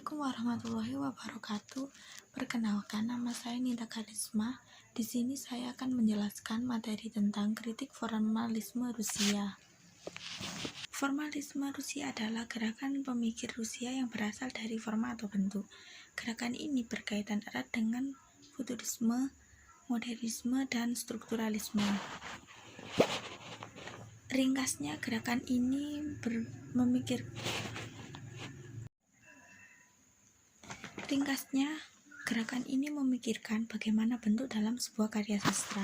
Assalamualaikum warahmatullahi wabarakatuh. Perkenalkan, nama saya Nita Karisma. Di sini saya akan menjelaskan materi tentang kritik formalisme Rusia. Formalisme Rusia adalah gerakan pemikir Rusia yang berasal dari forma atau bentuk. Gerakan ini berkaitan erat dengan futurisme, modernisme, dan strukturalisme. Ringkasnya, gerakan ini memikirkan bagaimana bentuk dalam sebuah karya sastra.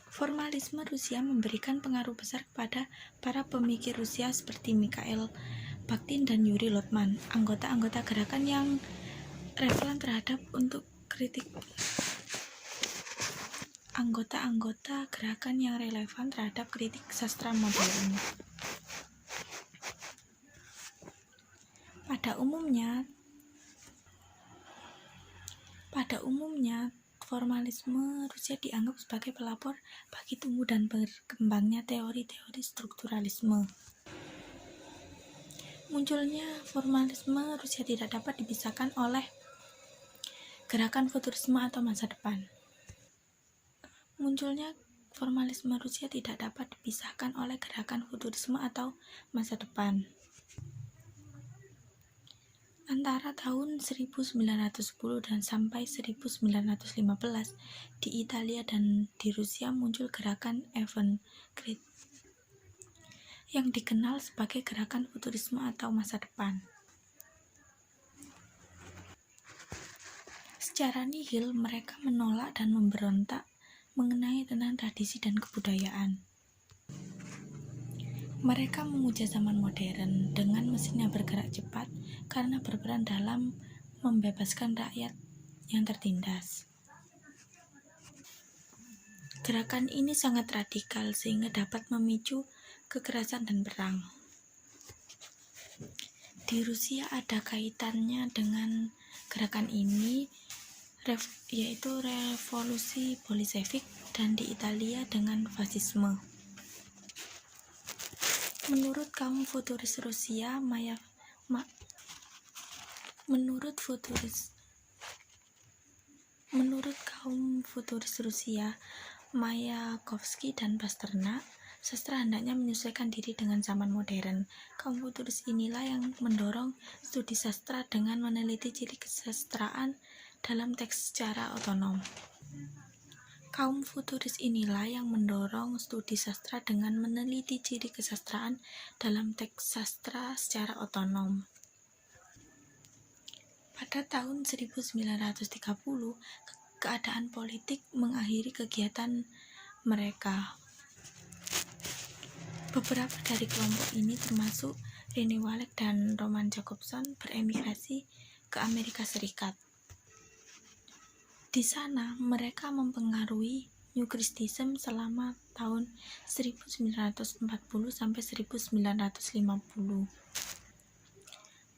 Formalisme Rusia memberikan pengaruh besar kepada para pemikir Rusia seperti Mikhail Bakhtin dan Yuri Lotman, anggota-anggota gerakan yang relevan terhadap kritik sastra modern. Pada umumnya, formalisme Rusia dianggap sebagai pelopor bagi tumbuh dan berkembangnya teori-teori strukturalisme. Munculnya formalisme Rusia tidak dapat dipisahkan oleh gerakan futurisme atau masa depan. Antara tahun 1910 dan sampai 1915, di Italia dan di Rusia muncul gerakan avant-garde yang dikenal sebagai gerakan futurisme atau masa depan. Secara nihil, mereka menolak dan memberontak mengenai tentang tradisi dan kebudayaan. Mereka memuja zaman modern dengan mesin yang bergerak cepat karena berperan dalam membebaskan rakyat yang tertindas. Gerakan ini sangat radikal sehingga dapat memicu kekerasan dan perang. Di Rusia ada kaitannya dengan gerakan ini, yaitu revolusi Bolshevik, dan di Italia dengan fasisme. Menurut kaum futuris Rusia, Mayakovsky dan Pasternak, sastra hendaknya menyesuaikan diri dengan zaman modern. Kaum futuris inilah yang mendorong studi sastra dengan meneliti ciri kesastraan dalam teks secara otonom. Pada tahun 1930, keadaan politik mengakhiri kegiatan mereka. Beberapa dari kelompok ini, termasuk Rene Walek dan Roman Jakobson, beremigrasi ke Amerika Serikat. Di sana, mereka mempengaruhi New Christianism selama tahun 1940 sampai 1950.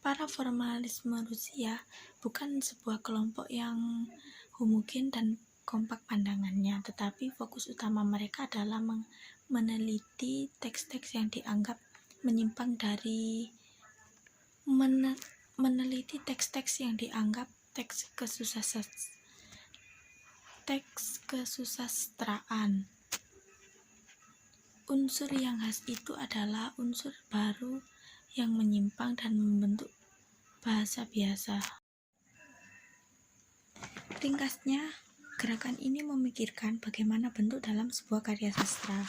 Para formalisme Rusia bukan sebuah kelompok yang homogen dan kompak pandangannya, tetapi fokus utama mereka adalah meneliti teks-teks yang dianggap menyimpang dari teks kesusastraan. Unsur yang khas itu adalah unsur baru yang menyimpang dan membentuk bahasa biasa. Ringkasnya, gerakan ini memikirkan bagaimana bentuk dalam sebuah karya sastra.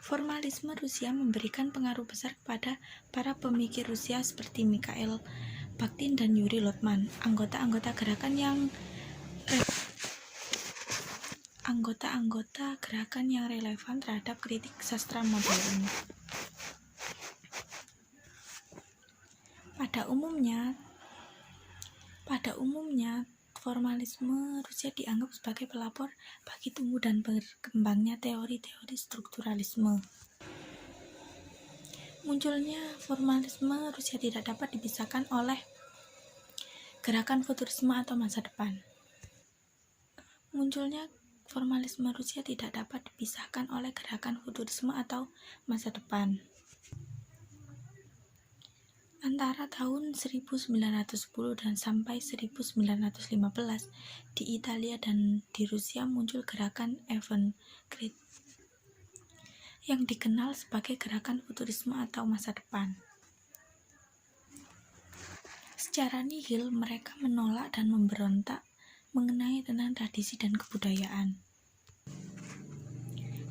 Formalisme Rusia memberikan pengaruh besar kepada para pemikir Rusia seperti Mikhail Bakhtin dan Yuri Lotman, anggota-anggota gerakan yang relevan terhadap kritik sastra modern. Pada umumnya, formalisme Rusia dianggap sebagai pelopor bagi tumbuh dan berkembangnya teori-teori strukturalisme. Munculnya formalisme Rusia tidak dapat dipisahkan oleh gerakan futurisme atau masa depan. Formalisme Rusia tidak dapat dipisahkan oleh gerakan futurisme atau masa depan. Antara tahun 1910 dan sampai 1915, di Italia dan di Rusia muncul gerakan avant-garde yang dikenal sebagai gerakan futurisme atau masa depan. Secara nihil, mereka menolak dan memberontak mengenai tentang tradisi dan kebudayaan.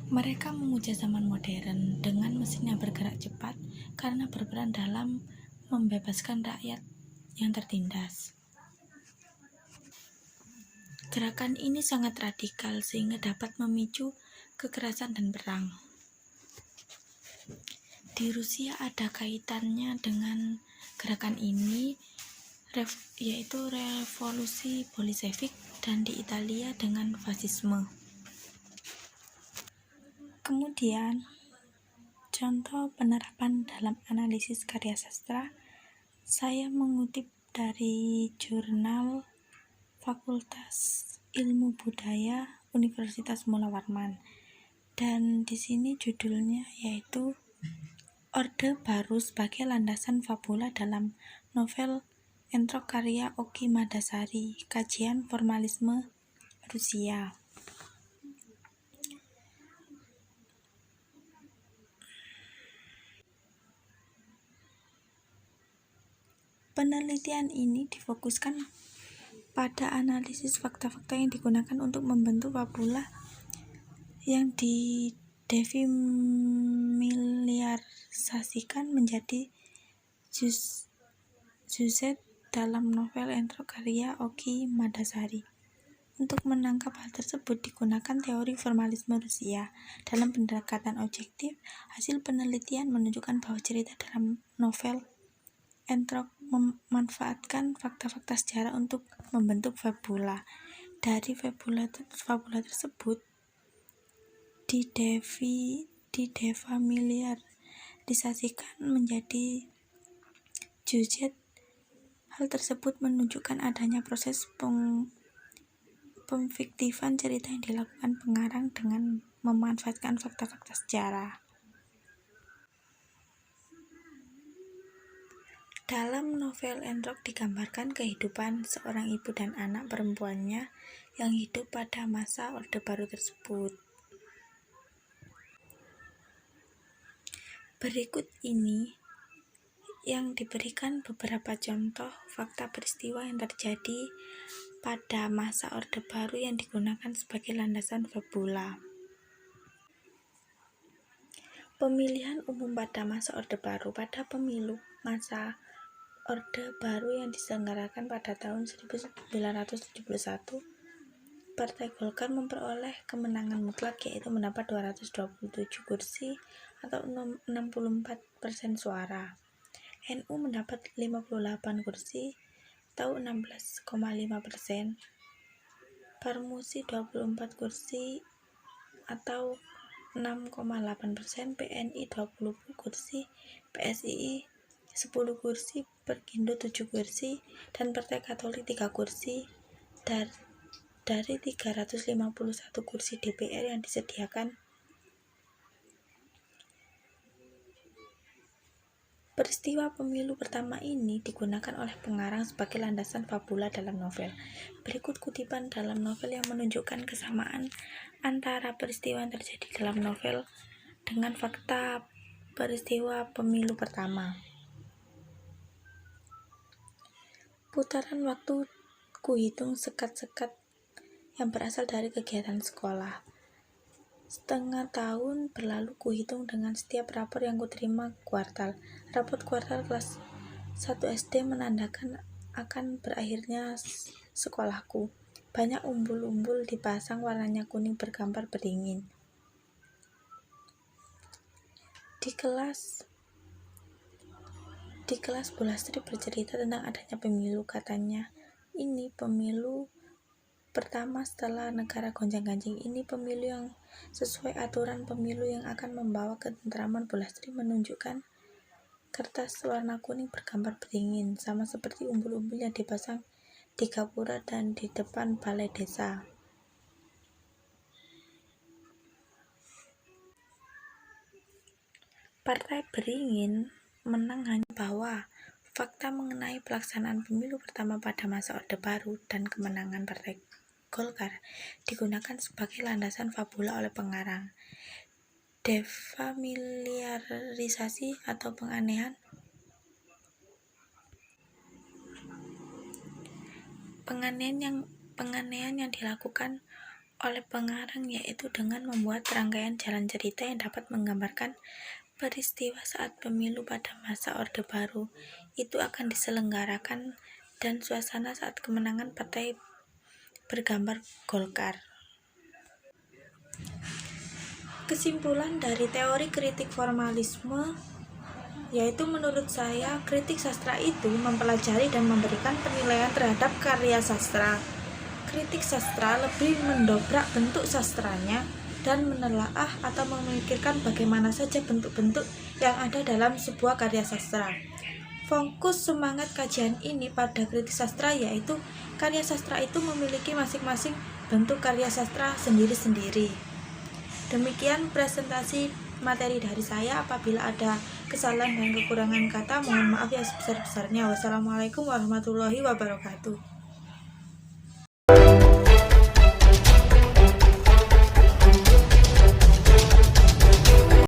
Mereka memuja zaman modern dengan mesin yang bergerak cepat karena berperan dalam membebaskan rakyat yang tertindas. Gerakan ini sangat radikal sehingga dapat memicu kekerasan dan perang. Di Rusia ada kaitannya dengan gerakan ini, yaitu revolusi Bolshevik, dan di Italia dengan fasisme. Kemudian, contoh penerapan dalam analisis karya sastra, saya mengutip dari jurnal Fakultas Ilmu Budaya Universitas Mula Warman, dan di sini judulnya yaitu Orde Baru sebagai Landasan Fabula dalam Novel Entrok karya Oki Madasari, Kajian Formalisme Rusia. Penelitian ini difokuskan pada analisis fakta-fakta yang digunakan untuk membentuk fabula yang didefamiliarisasikan menjadi sujet dalam novel Entrok karya Oki Madasari. Untuk menangkap hal tersebut digunakan teori formalisme Rusia. Dalam pendekatan objektif, hasil penelitian menunjukkan bahwa cerita dalam novel Entrok memanfaatkan fakta-fakta sejarah untuk membentuk fabula. Dari fabula tersebut didefamiliarisasikan menjadi sujet. Hal tersebut menunjukkan adanya proses pemfiktifan cerita yang dilakukan pengarang dengan memanfaatkan fakta-fakta sejarah. Dalam novel Entrok digambarkan kehidupan seorang ibu dan anak perempuannya yang hidup pada masa Orde Baru tersebut. Berikut ini yang diberikan beberapa contoh fakta peristiwa yang terjadi pada masa Orde Baru yang digunakan sebagai landasan fabula. Pemilihan umum pada masa Orde Baru. Pada pemilu masa Orde Baru yang diselenggarakan pada tahun 1971, Partai Golkar memperoleh kemenangan mutlak, yaitu mendapat 227 kursi atau 64% suara. NU mendapat 58 kursi atau 16,5%. Parmusi 24 kursi atau 6,8%, PNI 20 kursi, PSII 10 kursi, Perkindo 7 kursi, dan Partai Katolik 3 kursi dari 351 kursi DPR yang disediakan. Peristiwa pemilu pertama ini digunakan oleh pengarang sebagai landasan fabula dalam novel. Berikut kutipan dalam novel yang menunjukkan kesamaan antara peristiwa yang terjadi dalam novel dengan fakta peristiwa pemilu pertama. Putaran waktu kuhitung sekat-sekat yang berasal dari kegiatan sekolah. Setengah tahun berlalu kuhitung dengan setiap rapor yang kuterima kuartal. Rapot kuartal kelas 1 SD menandakan akan berakhirnya sekolahku. Banyak umbul-umbul dipasang warnanya kuning bergambar beringin. Di kelas Bu Lastri bercerita tentang adanya pemilu. Katanya, ini pemilu pertama setelah negara gonjang-ganjing. Ini pemilu yang sesuai aturan pemilu yang akan membawa ketentraman. Bu Lastri menunjukkan kertas warna kuning bergambar beringin, sama seperti umbul-umbul yang dipasang di gapura dan di depan balai desa. Partai Beringin menang hanya bahwa Fakta mengenai pelaksanaan pemilu pertama pada masa Orde Baru dan kemenangan Partai Golkar digunakan sebagai landasan fabula oleh pengarang. Defamiliarisasi atau penganehan yang dilakukan oleh pengarang yaitu dengan membuat rangkaian jalan cerita yang dapat menggambarkan peristiwa saat pemilu pada masa Orde Baru itu akan diselenggarakan dan suasana saat kemenangan partai bergambar Golkar. Kesimpulan dari teori kritik formalisme yaitu menurut saya kritik sastra itu mempelajari dan memberikan penilaian terhadap karya sastra. Kritik sastra lebih mendobrak bentuk sastranya dan menelaah atau memikirkan bagaimana saja bentuk-bentuk yang ada dalam sebuah karya sastra. Fokus semangat kajian ini pada kritik sastra yaitu karya sastra itu memiliki masing-masing bentuk karya sastra sendiri-sendiri. Demikian presentasi materi dari saya. Apabila ada kesalahan dan kekurangan kata, mohon maaf ya sebesar-besarnya. Wassalamualaikum warahmatullahi wabarakatuh.